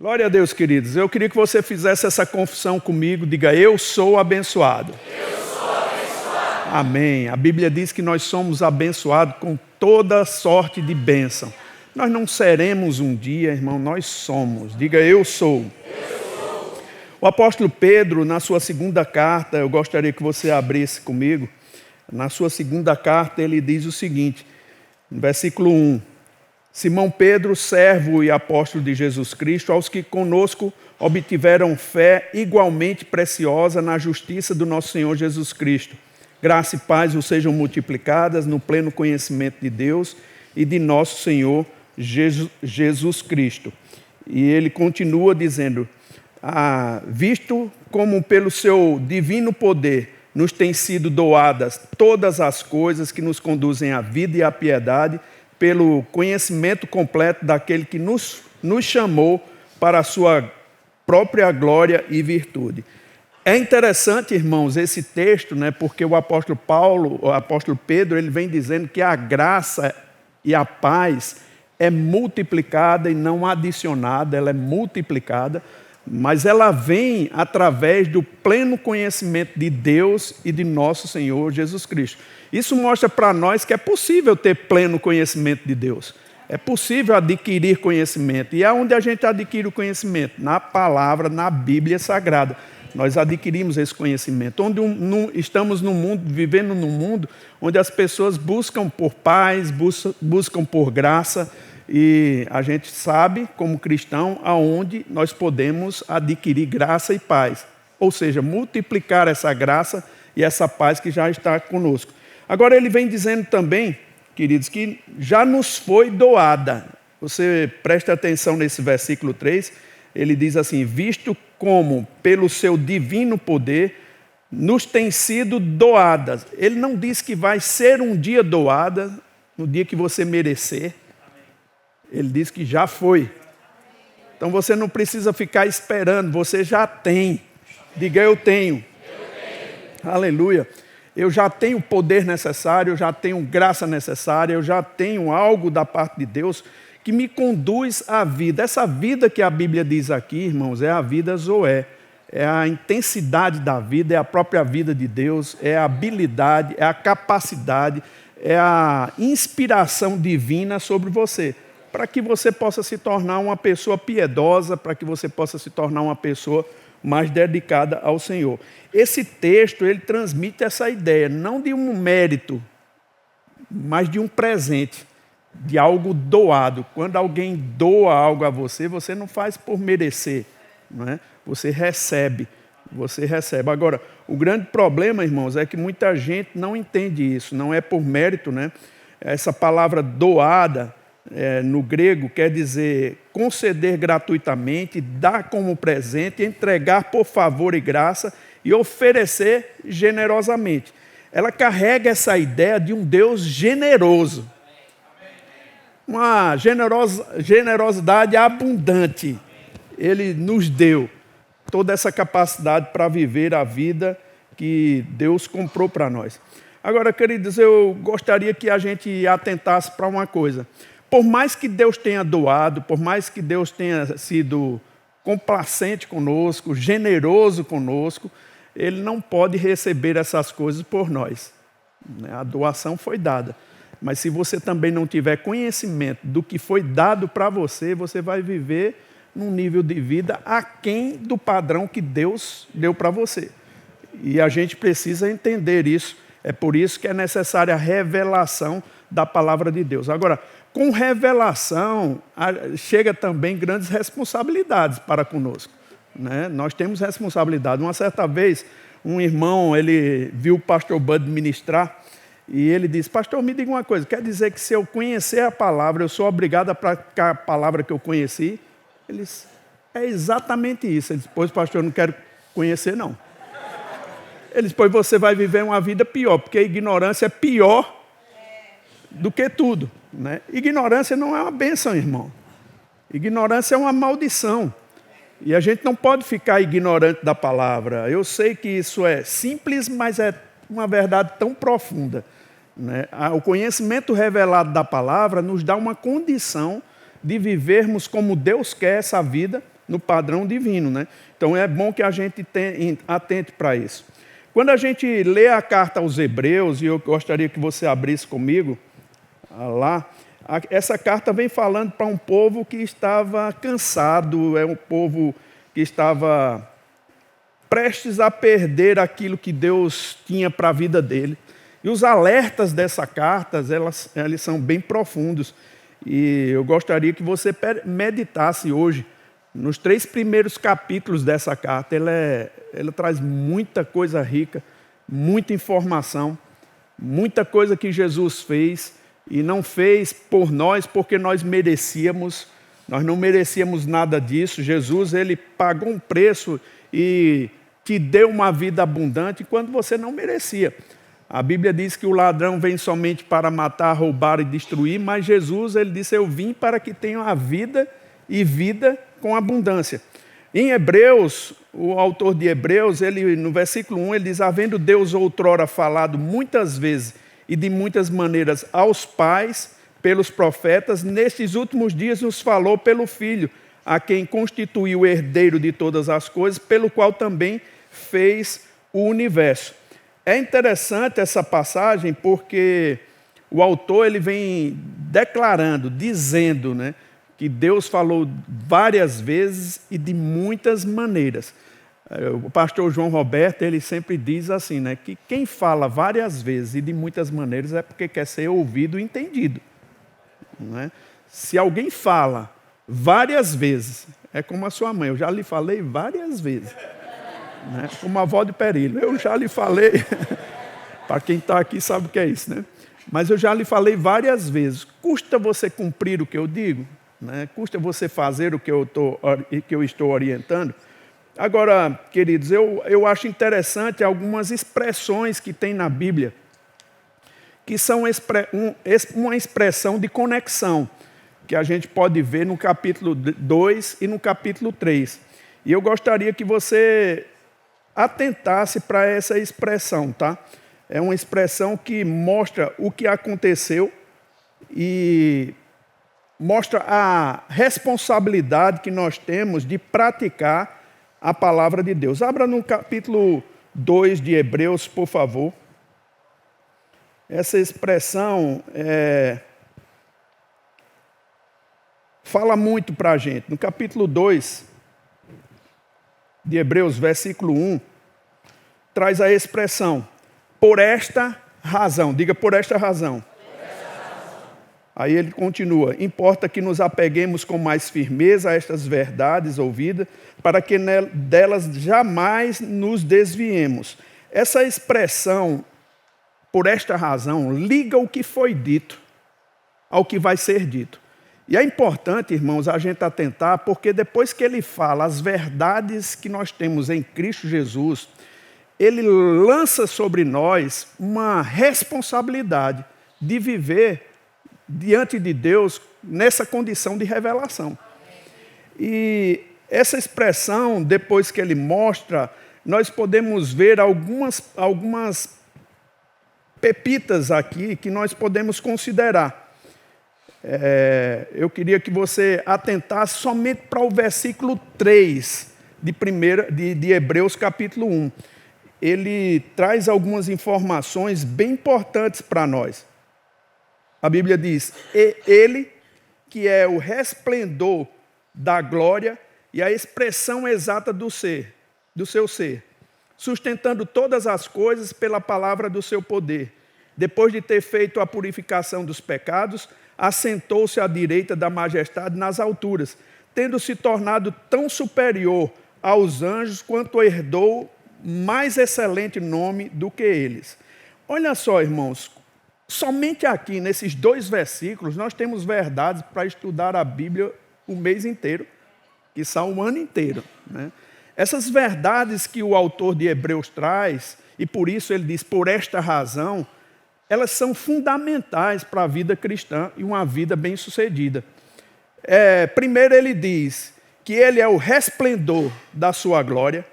Glória a Deus, queridos. Eu queria que você fizesse essa confissão comigo. Diga, eu sou abençoado. Eu sou abençoado. Amém. A Bíblia diz que nós somos abençoados com toda sorte de bênção. Nós não seremos um dia, irmão, nós somos. Diga, eu sou. O apóstolo Pedro, na sua segunda carta, eu gostaria que você abrisse comigo. Na sua segunda carta, ele diz o seguinte, no versículo 1. Simão Pedro, servo e apóstolo de Jesus Cristo, aos que conosco obtiveram fé igualmente preciosa na justiça do nosso Senhor Jesus Cristo. Graça e paz vos sejam multiplicadas no pleno conhecimento de Deus e de nosso Senhor Jesus Cristo. E ele continua dizendo, visto como pelo seu divino poder nos têm sido doadas todas as coisas que nos conduzem à vida e à piedade, pelo conhecimento completo daquele que nos chamou para a sua própria glória e virtude. É interessante, irmãos, esse texto, né, porque o apóstolo Pedro, ele vem dizendo que a graça e a paz é multiplicada e não adicionada, ela é multiplicada, mas ela vem através do pleno conhecimento de Deus e de nosso Senhor Jesus Cristo. Isso mostra para nós que é possível ter pleno conhecimento de Deus. É possível adquirir conhecimento. E é onde a gente adquire o conhecimento? Na palavra, na Bíblia Sagrada. Nós adquirimos esse conhecimento. Onde estamos no mundo, vivendo num mundo onde as pessoas buscam por paz, buscam por graça. E a gente sabe, como cristão, aonde nós podemos adquirir graça e paz. Ou seja, multiplicar essa graça e essa paz que já está conosco. Agora ele vem dizendo também, queridos, que já nos foi doada. Você presta atenção nesse versículo 3, ele diz assim, visto como pelo seu divino poder nos tem sido doadas. Ele não diz que vai ser um dia doada, no dia que você merecer. Ele diz que já foi. Então você não precisa ficar esperando, você já tem. Diga, eu tenho. Aleluia. Eu já tenho o poder necessário, eu já tenho graça necessária, eu já tenho algo da parte de Deus que me conduz à vida. Essa vida que a Bíblia diz aqui, irmãos, é a vida Zoé. É a intensidade da vida, é a própria vida de Deus, é a habilidade, é a capacidade, é a inspiração divina sobre você. Para que você possa se tornar uma pessoa piedosa, para que você possa se tornar uma pessoa mais dedicada ao Senhor. Esse texto, ele transmite essa ideia, não de um mérito, mas de um presente, de algo doado. Quando alguém doa algo a você, você não faz por merecer, não é? Você recebe. Agora, o grande problema, irmãos, é que muita gente não entende isso, não é por mérito, né? Essa palavra doada, no grego, quer dizer conceder gratuitamente, dar como presente, entregar por favor e graça e oferecer generosamente. Ela carrega essa ideia de um Deus generoso. Uma generosidade abundante. Ele nos deu toda essa capacidade para viver a vida que Deus comprou para nós. Agora, queridos, eu gostaria que a gente atentasse para uma coisa. Por mais que Deus tenha doado, por mais que Deus tenha sido complacente conosco, generoso conosco, Ele não pode receber essas coisas por nós. A doação foi dada. Mas se você também não tiver conhecimento do que foi dado para você, você vai viver num nível de vida aquém do padrão que Deus deu para você. E a gente precisa entender isso. É por isso que é necessária a revelação da palavra de Deus. Agora, com revelação, chega também grandes responsabilidades para conosco, né? Nós temos responsabilidade. Uma certa vez, um irmão, ele viu o pastor Bud ministrar e ele disse, pastor, me diga uma coisa, quer dizer que se eu conhecer a palavra, eu sou obrigado a praticar a palavra que eu conheci? Ele disse, é exatamente isso. Ele disse, pois pastor, eu não quero conhecer não. Ele disse, pois você vai viver uma vida pior, porque a ignorância é pior do que tudo, né? Ignorância não é uma bênção, irmão. Ignorância é uma maldição. E a gente não pode ficar ignorante da palavra. Eu sei que isso é simples, mas é uma verdade tão profunda, né? O conhecimento revelado da palavra nos dá uma condição de vivermos como Deus quer essa vida, no padrão divino, né? Então é bom que a gente atente para isso. Quando a gente lê a carta aos Hebreus, e eu gostaria que você abrisse comigo lá, essa carta vem falando para um povo que estava cansado, é um povo que estava prestes a perder aquilo que Deus tinha para a vida dele. E os alertas dessa carta, eles são bem profundos. E eu gostaria que você meditasse hoje nos 3 primeiros capítulos dessa carta. Ela traz muita coisa rica, muita informação, muita coisa que Jesus fez e não fez por nós porque nós merecíamos. Nós não merecíamos nada disso. Jesus, ele pagou um preço e te deu uma vida abundante quando você não merecia. A Bíblia diz que o ladrão vem somente para matar, roubar e destruir, mas Jesus, ele disse, eu vim para que tenham a vida e vida com abundância. Em Hebreus, o autor de Hebreus, no versículo 1, ele diz, havendo Deus outrora falado muitas vezes e de muitas maneiras aos pais, pelos profetas, nestes últimos dias nos falou pelo Filho, a quem constituiu o herdeiro de todas as coisas, pelo qual também fez o universo. É interessante essa passagem porque o autor ele vem declarando, dizendo, né, que Deus falou várias vezes e de muitas maneiras. O pastor João Roberto, ele sempre diz assim, né, que quem fala várias vezes e de muitas maneiras é porque quer ser ouvido e entendido. Não é? Se alguém fala várias vezes, é como a sua mãe, eu já lhe falei várias vezes. Né? Como a avó de Perilho, eu já lhe falei, para quem está aqui sabe o que é isso, né? Mas eu já lhe falei várias vezes, custa você cumprir o que eu digo? Né? Custa você fazer o que eu estou orientando? Agora, queridos, eu acho interessante algumas expressões que tem na Bíblia, que são uma expressão de conexão, que a gente pode ver no capítulo 2 e no capítulo 3. E eu gostaria que você atentasse para essa expressão, tá? É uma expressão que mostra o que aconteceu e mostra a responsabilidade que nós temos de praticar a palavra de Deus. Abra no capítulo 2 de Hebreus, por favor. Essa expressão fala muito para a gente. No capítulo 2 de Hebreus, versículo 1, traz a expressão, por esta razão. Diga, por esta razão. Aí ele continua, importa que nos apeguemos com mais firmeza a estas verdades ouvidas, para que delas jamais nos desviemos. Essa expressão, por esta razão, liga o que foi dito ao que vai ser dito. E é importante, irmãos, a gente atentar, porque depois que ele fala as verdades que nós temos em Cristo Jesus, ele lança sobre nós uma responsabilidade de viver diante de Deus nessa condição de revelação. E essa expressão, depois que ele mostra, nós podemos ver algumas pepitas aqui que nós podemos considerar. Eu queria que você atentasse somente para o versículo 3 de Hebreus capítulo 1. Ele traz algumas informações bem importantes para nós. A Bíblia diz, ele que é o resplendor da glória e a expressão exata do seu ser, sustentando todas as coisas pela palavra do seu poder. Depois de ter feito a purificação dos pecados, assentou-se à direita da majestade nas alturas, tendo se tornado tão superior aos anjos quanto herdou mais excelente nome do que eles. Olha só, irmãos, somente aqui nesses 2 versículos nós temos verdades para estudar a Bíblia o mês inteiro, que são o ano inteiro, né? Essas verdades que o autor de Hebreus traz, e por isso ele diz, por esta razão, elas são fundamentais para a vida cristã e uma vida bem-sucedida. Primeiro ele diz que ele é o resplendor da sua glória.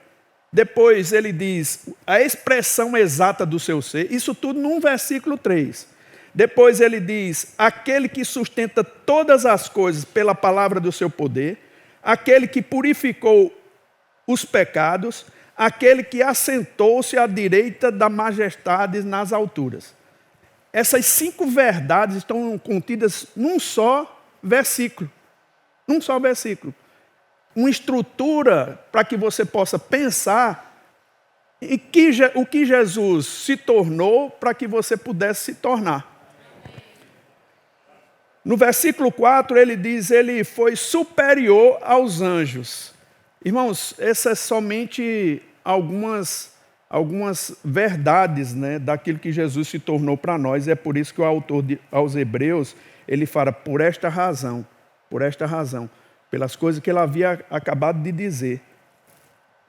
Depois ele diz a expressão exata do seu ser. Isso tudo num versículo 3. Depois ele diz, aquele que sustenta todas as coisas pela palavra do seu poder. aquele que purificou os pecados, aquele que assentou-se à direita da majestade nas alturas. Essas 5 verdades estão contidas num só versículo. Num só versículo. Uma estrutura para que você possa pensar em o que Jesus se tornou para que você pudesse se tornar. No versículo 4 ele diz, ele foi superior aos anjos. Irmãos, essas são somente algumas verdades, né, daquilo que Jesus se tornou para nós. É por isso que o autor aos Hebreus, ele fala, por esta razão, pelas coisas que ele havia acabado de dizer,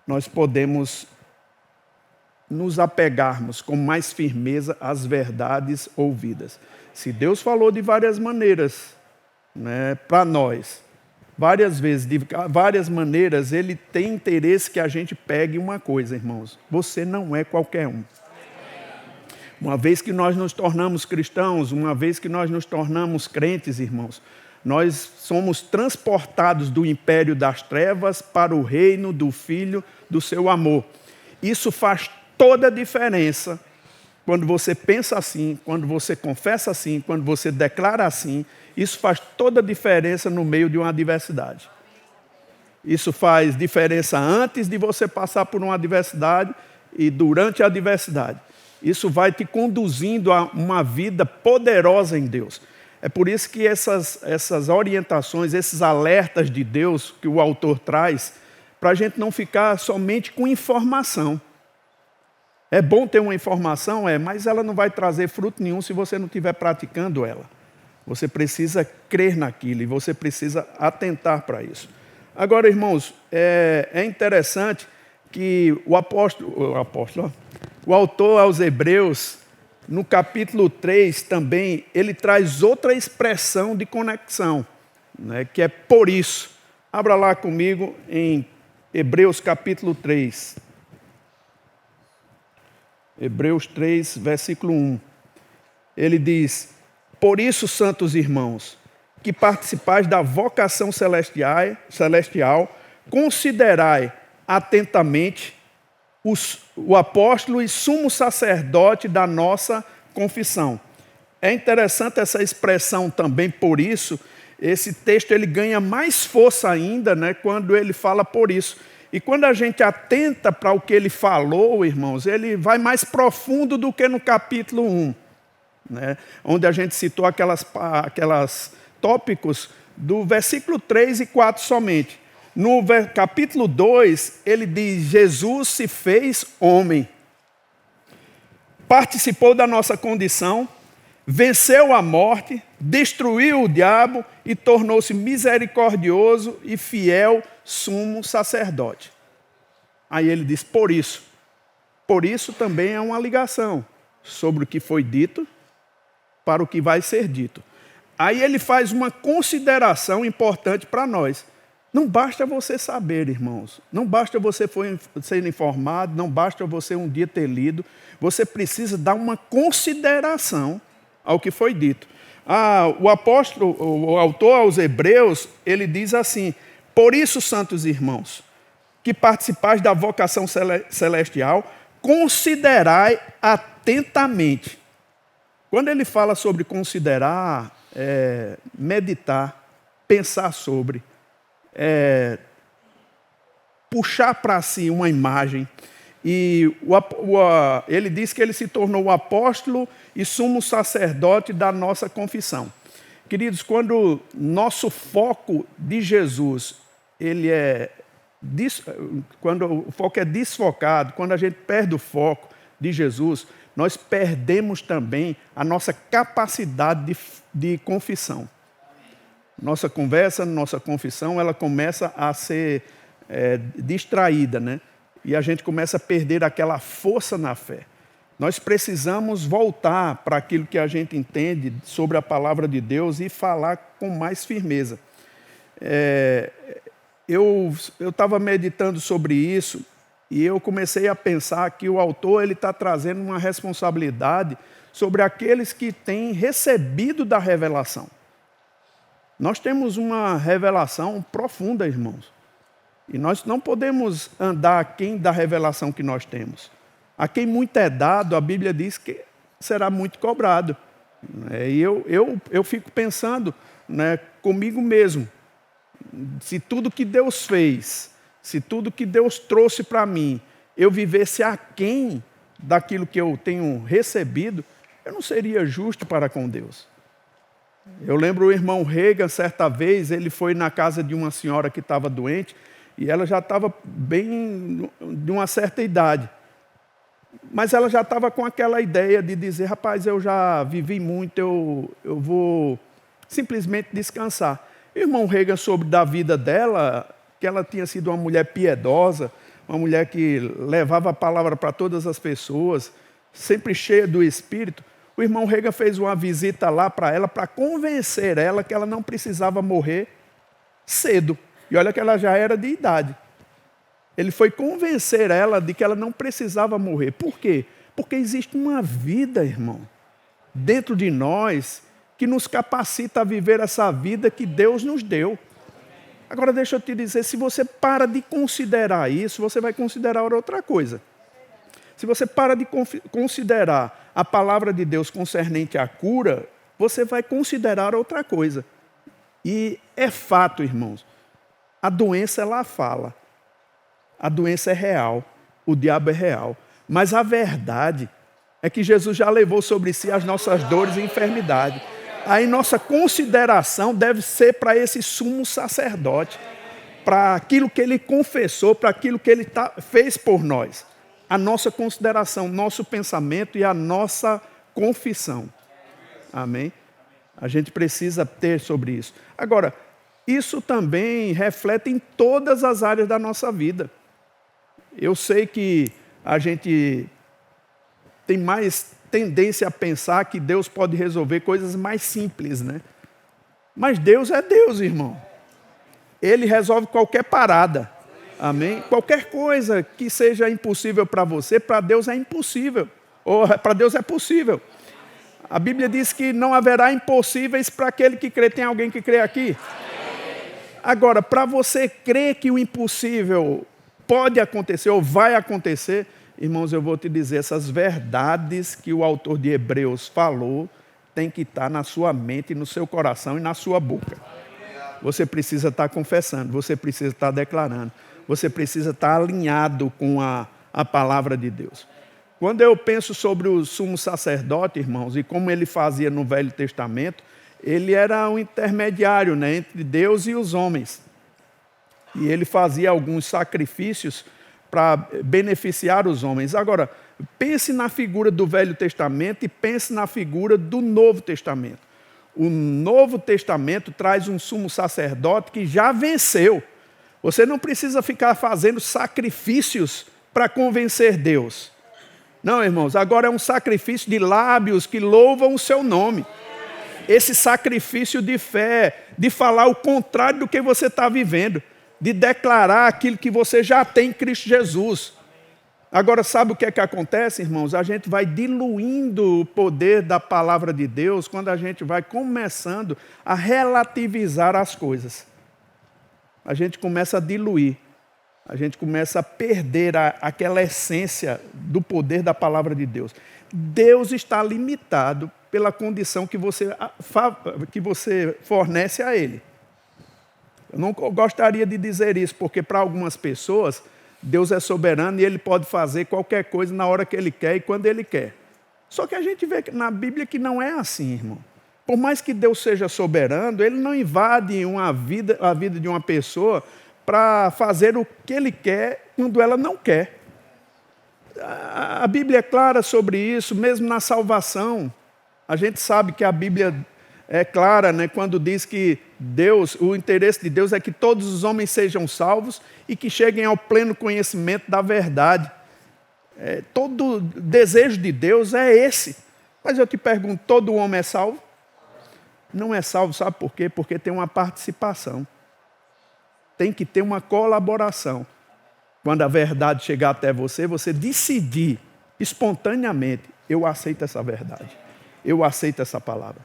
nós podemos nos apegarmos com mais firmeza às verdades ouvidas. Se Deus falou de várias maneiras, né, para nós, várias vezes, de várias maneiras, Ele tem interesse que a gente pegue uma coisa, irmãos. Você não é qualquer um. Uma vez que nós nos tornamos cristãos, uma vez que nós nos tornamos crentes, irmãos, nós somos transportados do império das trevas para o reino do Filho do seu amor. Isso faz toda a diferença quando você pensa assim, quando você confessa assim, quando você declara assim. Isso faz toda a diferença no meio de uma adversidade. Isso faz diferença antes de você passar por uma adversidade e durante a adversidade. Isso vai te conduzindo a uma vida poderosa em Deus. É por isso que essas orientações, esses alertas de Deus que o autor traz, para a gente não ficar somente com informação. É bom ter uma informação, mas ela não vai trazer fruto nenhum se você não estiver praticando ela. Você precisa crer naquilo e você precisa atentar para isso. Agora, irmãos, é interessante que o autor aos Hebreus, no capítulo 3 também, ele traz outra expressão de conexão, né, que é por isso. Abra lá comigo em Hebreus capítulo 3. Hebreus 3, versículo 1. Ele diz, por isso, santos irmãos, que participais da vocação celestial, considerai atentamente o apóstolo e sumo sacerdote da nossa confissão. É interessante essa expressão também, por isso, esse texto ele ganha mais força ainda, né, quando ele fala por isso. E quando a gente atenta para o que ele falou, irmãos, ele vai mais profundo do que no capítulo 1, né, onde a gente citou aquelas tópicos do versículo 3 e 4 somente. No capítulo 2, ele diz, Jesus se fez homem, participou da nossa condição, venceu a morte, destruiu o diabo e tornou-se misericordioso e fiel sumo sacerdote. Aí ele diz, por isso também é uma ligação sobre o que foi dito para o que vai ser dito. Aí ele faz uma consideração importante para nós. Não basta você saber, irmãos. Não basta você ser informado, não basta você um dia ter lido. Você precisa dar uma consideração ao que foi dito. O autor aos Hebreus, ele diz assim, por isso, santos irmãos, que participais da vocação celestial, considerai atentamente. Quando ele fala sobre considerar, meditar, pensar sobre, puxar para si uma imagem. E ele diz que ele se tornou o apóstolo e sumo sacerdote da nossa confissão. Queridos, quando nosso foco de Jesus, quando o foco é desfocado, quando a gente perde o foco de Jesus, nós perdemos também a nossa capacidade de confissão. Nossa conversa, nossa confissão, ela começa a ser distraída, né? E a gente começa a perder aquela força na fé. Nós precisamos voltar para aquilo que a gente entende sobre a palavra de Deus e falar com mais firmeza. Eu estava meditando sobre isso e eu comecei a pensar que o autor está trazendo uma responsabilidade sobre aqueles que têm recebido da revelação. Nós temos uma revelação profunda, irmãos. E nós não podemos andar aquém da revelação que nós temos. A quem muito é dado, a Bíblia diz que será muito cobrado. E eu fico pensando, né, comigo mesmo, se tudo que Deus fez, se tudo que Deus trouxe para mim, eu vivesse aquém daquilo que eu tenho recebido, eu não seria justo para com Deus. Eu lembro o irmão Reagan, certa vez, ele foi na casa de uma senhora que estava doente, e ela já estava bem de uma certa idade. Mas ela já estava com aquela ideia de dizer, rapaz, eu já vivi muito, eu vou simplesmente descansar. O irmão Reagan soube da vida dela, que ela tinha sido uma mulher piedosa, uma mulher que levava a palavra para todas as pessoas, sempre cheia do Espírito. O irmão Reagan fez uma visita lá para ela, para convencer ela que ela não precisava morrer cedo. E olha que ela já era de idade. Ele foi convencer ela de que ela não precisava morrer. Por quê? Porque existe uma vida, irmão, dentro de nós, que nos capacita a viver essa vida que Deus nos deu. Agora deixa eu te dizer, se você para de considerar isso, você vai considerar outra coisa. Se você para de considerar a palavra de Deus concernente à cura, você vai considerar outra coisa. E é fato, irmãos, a doença ela fala. A doença é real, o diabo é real. Mas a verdade é que Jesus já levou sobre si as nossas dores e enfermidades. Aí nossa consideração deve ser para esse sumo sacerdote, para aquilo que ele confessou, para aquilo que ele fez por nós. A nossa consideração, nosso pensamento e a nossa confissão. Amém? A gente precisa ter sobre isso. Agora, isso também reflete em todas as áreas da nossa vida. Eu sei que a gente tem mais tendência a pensar que Deus pode resolver coisas mais simples, né? Mas Deus é Deus, irmão. Ele resolve qualquer parada. Amém? Qualquer coisa que seja impossível para você, para Deus é impossível. Ou para Deus é possível. A Bíblia diz que não haverá impossíveis para aquele que crê. Tem alguém que crê aqui? Agora, para você crer que o impossível pode acontecer ou vai acontecer, irmãos, eu vou te dizer, essas verdades que o autor de Hebreus falou, tem que estar na sua mente, no seu coração e na sua boca. Você precisa estar confessando, você precisa estar declarando, você precisa estar alinhado com a palavra de Deus. Quando eu penso sobre o sumo sacerdote, irmãos, e como ele fazia no Velho Testamento, ele era um intermediário, né, entre Deus e os homens. E ele fazia alguns sacrifícios para beneficiar os homens. Agora, pense na figura do Velho Testamento e pense na figura do Novo Testamento. O Novo Testamento traz um sumo sacerdote que já venceu. Você não precisa ficar fazendo sacrifícios para convencer Deus. Não, irmãos, agora é um sacrifício de lábios que louvam o seu nome. Esse sacrifício de fé, de falar o contrário do que você está vivendo, de declarar aquilo que você já tem em Cristo Jesus. Agora, sabe o que é que acontece, irmãos? A gente vai diluindo o poder da palavra de Deus quando a gente vai começando a relativizar as coisas. A gente começa a diluir. A gente começa a perder aquela essência do poder da palavra de Deus. Deus está limitado pela condição que você fornece a Ele. Eu não gostaria de dizer isso, porque para algumas pessoas, Deus é soberano e Ele pode fazer qualquer coisa na hora que Ele quer e quando Ele quer. Só que a gente vê na Bíblia que não é assim, irmão. Por mais que Deus seja soberano, Ele não invade a vida de uma pessoa para fazer o que Ele quer quando ela não quer. A Bíblia é clara sobre isso, mesmo na salvação. A gente sabe que a Bíblia é clara, né, quando diz que o interesse de Deus é que todos os homens sejam salvos e que cheguem ao pleno conhecimento da verdade. Todo desejo de Deus é esse. Mas eu te pergunto, todo homem é salvo? Não é salvo, sabe por quê? Porque tem uma participação. Tem que ter uma colaboração. Quando a verdade chegar até você, você decidir espontaneamente, eu aceito essa verdade. Eu aceito essa palavra.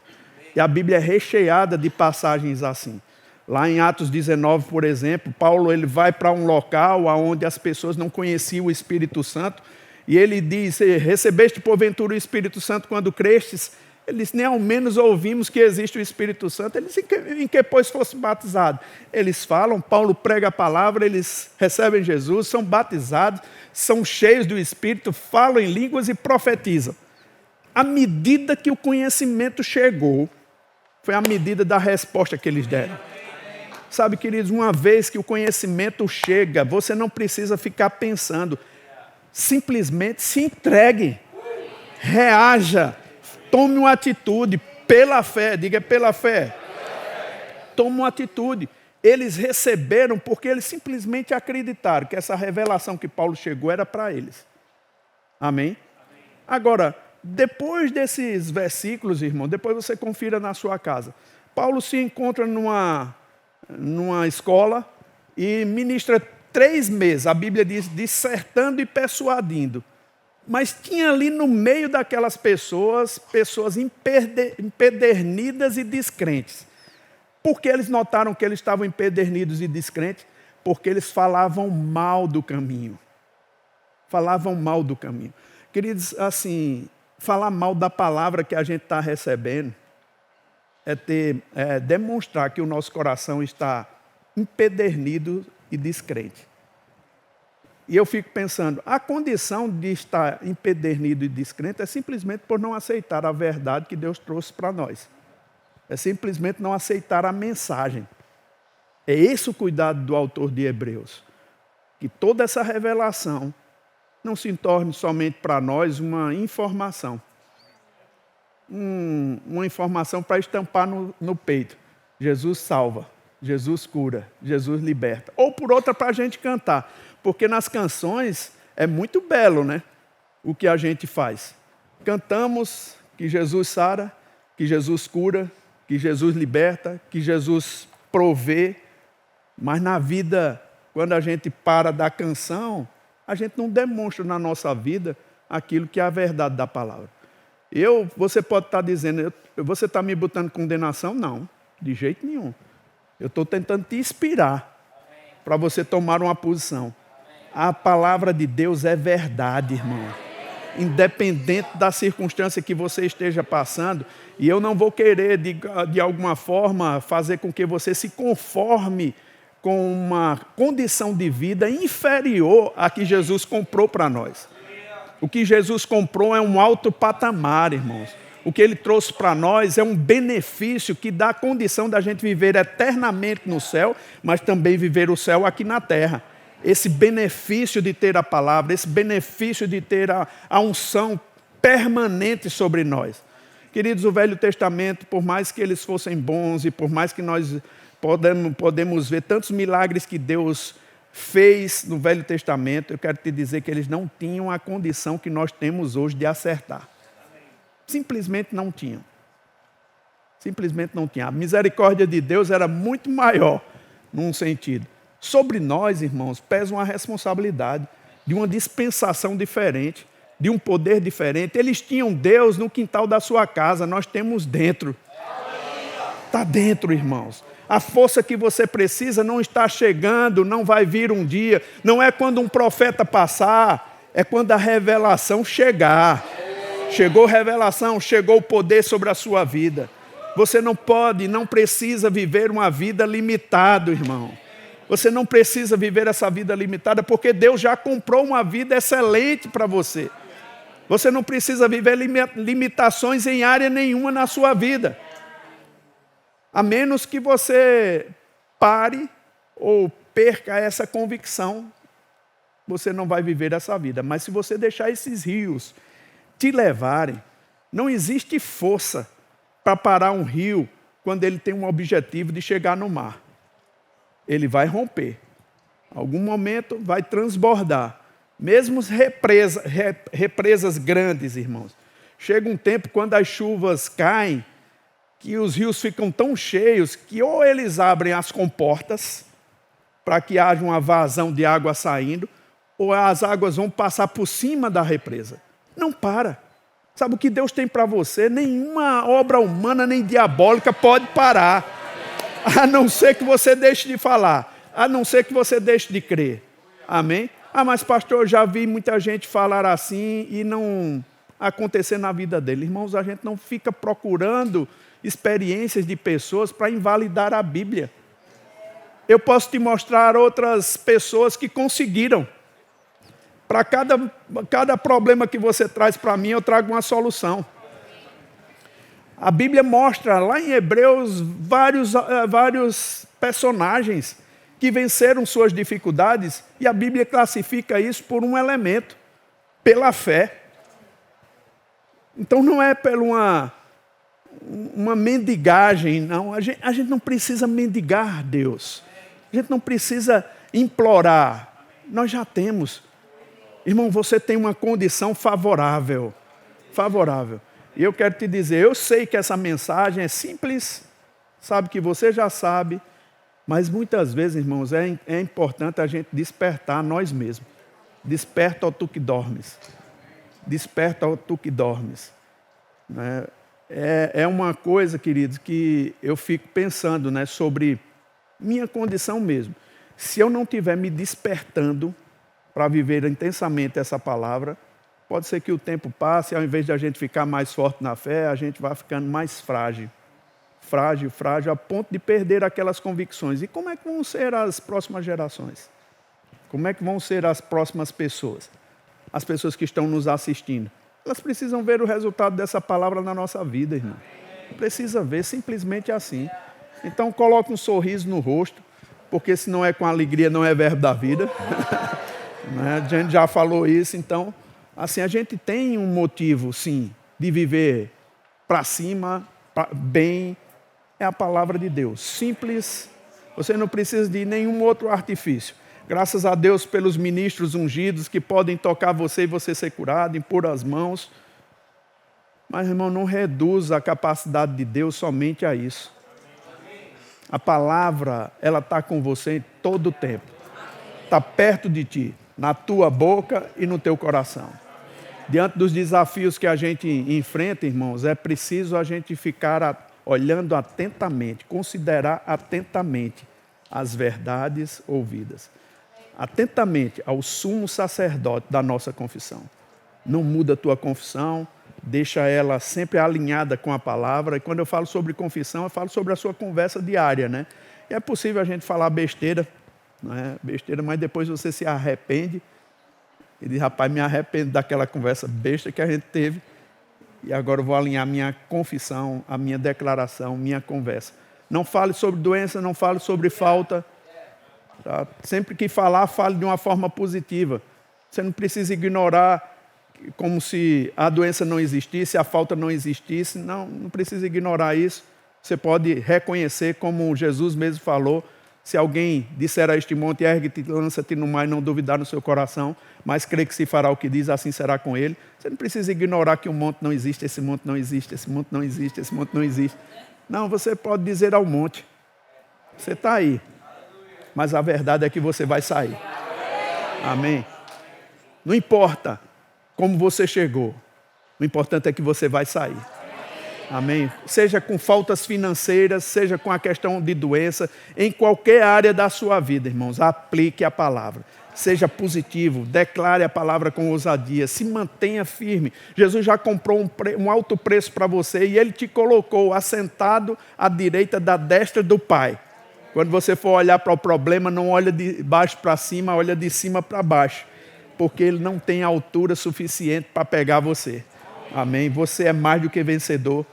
E a Bíblia é recheada de passagens assim. Lá em Atos 19, por exemplo, Paulo ele vai para um local onde as pessoas não conheciam o Espírito Santo, e ele diz: recebeste porventura o Espírito Santo quando crestes? Ele disse: nem ao menos ouvimos que existe o Espírito Santo. Ele disse: em que pois fosse batizado? Eles falam, Paulo prega a palavra, eles recebem Jesus, são batizados, são cheios do Espírito, falam em línguas e profetizam. À medida que o conhecimento chegou, foi a medida da resposta que eles deram. Sabe, queridos, uma vez que o conhecimento chega, você não precisa ficar pensando. Simplesmente se entregue. Reaja. Tome uma atitude pela fé. Diga pela fé. Tome uma atitude. Eles receberam porque eles simplesmente acreditaram que essa revelação que Paulo chegou era para eles. Amém? Agora, depois desses versículos, irmão, depois você confira na sua casa. Paulo se encontra numa escola e ministra 3 meses, a Bíblia diz, dissertando e persuadindo. Mas tinha ali no meio daquelas pessoas empedernidas e descrentes. Por que eles notaram que eles estavam empedernidos e descrentes? Porque eles falavam mal do caminho. Falavam mal do caminho. Queridos, assim, falar mal da palavra que a gente está recebendo é demonstrar que o nosso coração está empedernido e descrente. E eu fico pensando, a condição de estar empedernido e descrente é simplesmente por não aceitar a verdade que Deus trouxe para nós. É simplesmente não aceitar a mensagem. É esse o cuidado do autor de Hebreus. Que toda essa revelação não se torne somente para nós uma informação. Uma informação para estampar no peito. Jesus salva, Jesus cura, Jesus liberta. Ou por outra para a gente cantar. Porque nas canções é muito belo, né? O que a gente faz. Cantamos que Jesus sara, que Jesus cura, que Jesus liberta, que Jesus provê. Mas na vida, quando a gente para da canção, a gente não demonstra na nossa vida aquilo que é a verdade da palavra. Você pode estar dizendo, você está me botando condenação? Não, de jeito nenhum. Eu estou tentando te inspirar para você tomar uma posição. A palavra de Deus é verdade, irmão. Independente da circunstância que você esteja passando, e eu não vou querer, de alguma forma, fazer com que você se conforme com uma condição de vida inferior à que Jesus comprou para nós. O que Jesus comprou é um alto patamar, irmãos. O que Ele trouxe para nós é um benefício que dá a condição da gente viver eternamente no céu, mas também viver o céu aqui na terra. Esse benefício de ter a palavra, esse benefício de ter a unção permanente sobre nós. Queridos, o Velho Testamento, por mais que eles fossem bons e por mais que nós podemos ver tantos milagres que Deus fez no Velho Testamento, eu quero te dizer que eles não tinham a condição que nós temos hoje de acertar. Simplesmente não tinham. Simplesmente não tinham. A misericórdia de Deus era muito maior, num sentido. Sobre nós, irmãos, pesa uma responsabilidade de uma dispensação diferente, de um poder diferente. Eles tinham Deus no quintal da sua casa, nós temos dentro. Está dentro, irmãos. A força que você precisa não está chegando, não vai vir um dia. Não é quando um profeta passar, é quando a revelação chegar. Chegou revelação, chegou o poder sobre a sua vida. Você não precisa viver uma vida limitada, irmão. Você não precisa viver essa vida limitada porque Deus já comprou uma vida excelente para você. Você não precisa viver limitações em área nenhuma na sua vida. A menos que você pare ou perca essa convicção, você não vai viver essa vida. Mas se você deixar esses rios te levarem, não existe força para parar um rio quando ele tem um objetivo de chegar no mar. Ele vai romper. Em algum momento vai transbordar. Mesmo represas grandes, irmãos. Chega um tempo quando as chuvas caem, que os rios ficam tão cheios que ou eles abrem as comportas para que haja uma vazão de água saindo, ou as águas vão passar por cima da represa. Não para. Sabe o que Deus tem para você? Nenhuma obra humana nem diabólica pode parar. A não ser que você deixe de falar. A não ser que você deixe de crer. Amém? Mas pastor, eu já vi muita gente falar assim e não acontecer na vida dele. Irmãos, a gente não fica procurando experiências de pessoas para invalidar a Bíblia. Eu posso te mostrar outras pessoas que conseguiram. Para cada problema que você traz para mim, eu trago uma solução. A Bíblia mostra lá em Hebreus vários personagens que venceram suas dificuldades e a Bíblia classifica isso por um elemento, pela fé. Então não é por uma mendigagem, não. A gente não precisa mendigar Deus. A gente não precisa implorar. Nós já temos. Irmão, você tem uma condição favorável. Favorável. E eu quero te dizer, eu sei que essa mensagem é simples, sabe que você já sabe, mas muitas vezes, irmãos, é importante a gente despertar nós mesmos. Desperta, ó tu que dormes. Desperta, ó tu que dormes. É uma coisa, queridos, que eu fico pensando, sobre minha condição mesmo. Se eu não estiver me despertando para viver intensamente essa palavra, pode ser que o tempo passe, ao invés de a gente ficar mais forte na fé, a gente vai ficando mais frágil. Frágil, a ponto de perder aquelas convicções. E como é que vão ser as próximas gerações? Como é que vão ser as próximas pessoas? As pessoas que estão nos assistindo. Elas precisam ver o resultado dessa palavra na nossa vida, irmão. Precisa ver, simplesmente assim. Então, coloque um sorriso no rosto, porque se não é com alegria, não é verbo da vida. A gente já falou isso, então, assim, a gente tem um motivo, sim, de viver para cima, bem, é a palavra de Deus. Simples, você não precisa de nenhum outro artifício. Graças a Deus pelos ministros ungidos que podem tocar você e você ser curado, impor as mãos. Mas, irmão, não reduza a capacidade de Deus somente a isso. A palavra, ela está com você em todo o tempo. Está perto de ti, na tua boca e no teu coração. Diante dos desafios que a gente enfrenta, irmãos, é preciso a gente ficar olhando atentamente, considerar atentamente as verdades ouvidas. Atentamente ao sumo sacerdote da nossa confissão. Não muda a tua confissão, deixa ela sempre alinhada com a palavra. E quando eu falo sobre confissão, eu falo sobre a sua conversa diária, E é possível a gente falar besteira, besteira, mas depois você se arrepende e diz, rapaz, me arrependo daquela conversa besta que a gente teve e agora eu vou alinhar minha confissão, a minha declaração, minha conversa. Não fale sobre doença, não fale sobre falta. Tá? Sempre que falar, fale de uma forma positiva. Você não precisa ignorar como se a doença não existisse, a falta não existisse. Não precisa ignorar isso. Você pode reconhecer, como Jesus mesmo falou, se alguém disser a este monte, ergue-te, lança-te no mar e não duvidar no seu coração, mas crê que se fará o que diz, assim será com ele. Você não precisa ignorar que um monte não existe, esse monte não existe, esse monte não existe, esse monte não existe. Não, você pode dizer ao monte, você está aí, mas a verdade é que você vai sair. Amém? Não importa como você chegou, o importante é que você vai sair. Amém? Seja com faltas financeiras, seja com a questão de doença, em qualquer área da sua vida, irmãos, aplique a palavra. Seja positivo, declare a palavra com ousadia, se mantenha firme. Jesus já comprou um alto preço para você e Ele te colocou assentado à direita da destra do Pai. Quando você for olhar para o problema, não olha de baixo para cima, olha de cima para baixo, porque Ele não tem altura suficiente para pegar você. Amém? Você é mais do que vencedor.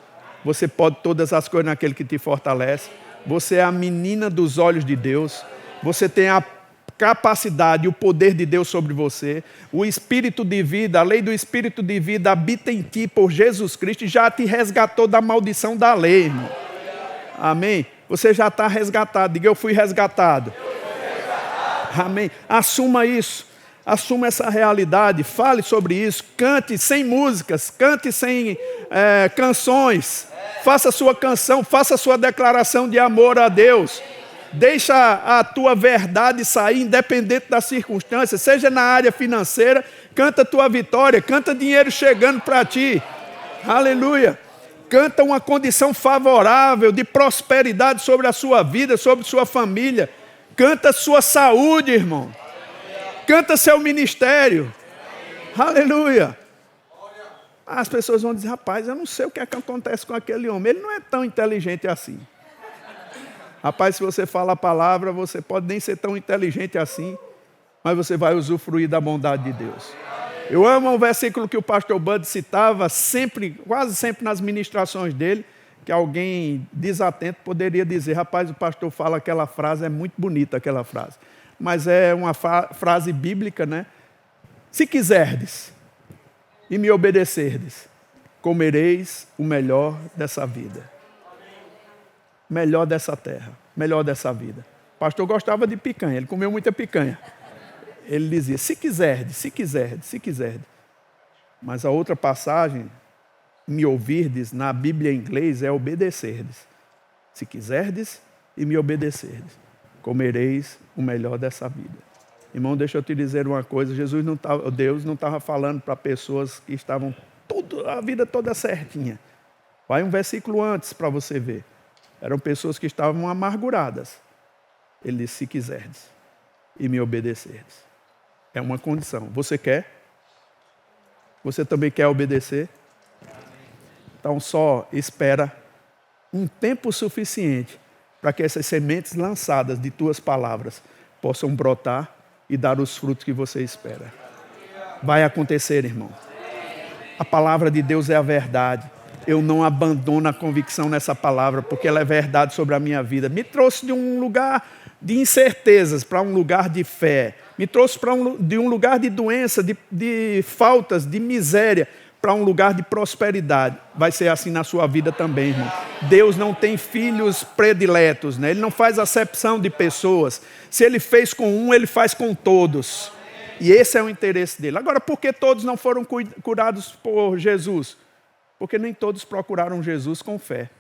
Você pode todas as coisas naquele que te fortalece. Você é a menina dos olhos de Deus. Você tem a capacidade e o poder de Deus sobre você. O Espírito de vida, a lei do Espírito de vida habita em ti por Jesus Cristo e já te resgatou da maldição da lei, irmão. Amém? Você já está resgatado. Diga, eu fui resgatado. Amém? Assuma isso. Assuma essa realidade, fale sobre isso, cante sem músicas, cante sem canções, faça a sua canção, faça a sua declaração de amor a Deus, deixa a tua verdade sair independente das circunstâncias, seja na área financeira, canta a tua vitória, canta dinheiro chegando para ti, Aleluia. Canta uma condição favorável de prosperidade sobre a sua vida, sobre sua família. Canta sua saúde, irmão. Canta seu ministério. Aleluia. As pessoas vão dizer, rapaz, eu não sei o que é que acontece com aquele homem. Ele não é tão inteligente assim. Rapaz, se você fala a palavra, você pode nem ser tão inteligente assim, mas você vai usufruir da bondade de Deus. Eu amo um versículo que o pastor Bud citava sempre, quase sempre nas ministrações dele, que alguém desatento poderia dizer, rapaz, o pastor fala aquela frase, é muito bonita aquela frase. Mas é uma frase bíblica, né? Se quiserdes e me obedecerdes, comereis o melhor dessa vida. Melhor dessa terra, melhor dessa vida. O pastor gostava de picanha, ele comeu muita picanha. Ele dizia, se quiserdes, se quiserdes, se quiserdes. Mas a outra passagem, me ouvirdes, na Bíblia em inglês, é obedecerdes. Se quiserdes e me obedecerdes, comereis o melhor dessa vida. Irmão, deixa eu te dizer uma coisa, Deus não estava falando para pessoas que estavam a vida toda certinha. Vai um versículo antes para você ver. Eram pessoas que estavam amarguradas. Ele disse, se quiserdes e me obedecerdes. É uma condição. Você quer? Você também quer obedecer? Então só espera um tempo suficiente para que essas sementes lançadas de tuas palavras possam brotar e dar os frutos que você espera. Vai acontecer, irmão. A palavra de Deus é a verdade. Eu não abandono a convicção nessa palavra, porque ela é verdade sobre a minha vida. Me trouxe de um lugar de incertezas para um lugar de fé. Me trouxe de um lugar de doença, de faltas, de miséria, para um lugar de prosperidade. Vai ser assim na sua vida também, irmão. Deus não tem filhos prediletos, né? Ele não faz acepção de pessoas. Se Ele fez com um, Ele faz com todos. E esse é o interesse dele. Agora, por que todos não foram curados por Jesus? Porque nem todos procuraram Jesus com fé.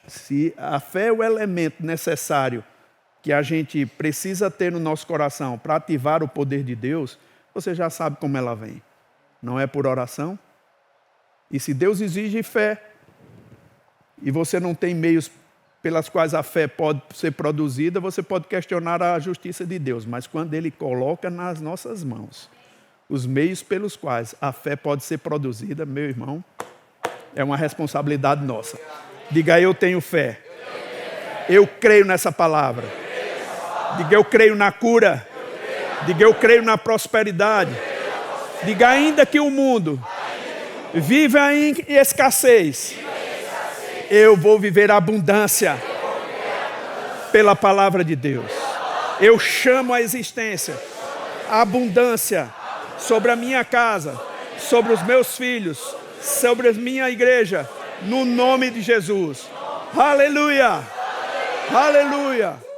Se a fé é o elemento necessário que a gente precisa ter no nosso coração para ativar o poder de Deus, você já sabe como ela vem. Não é por oração. E se Deus exige fé, e você não tem meios pelas quais a fé pode ser produzida, você pode questionar a justiça de Deus. Mas quando Ele coloca nas nossas mãos os meios pelos quais a fé pode ser produzida, meu irmão, é uma responsabilidade nossa. Diga, eu tenho fé. Eu creio nessa palavra. Diga, eu creio na cura. Diga, eu creio na prosperidade. Diga, ainda que o mundo viva em escassez, eu vou viver a abundância pela palavra de Deus. Eu chamo a existência, a abundância sobre a minha casa, sobre os meus filhos, sobre a minha igreja, no nome de Jesus. Aleluia! Aleluia!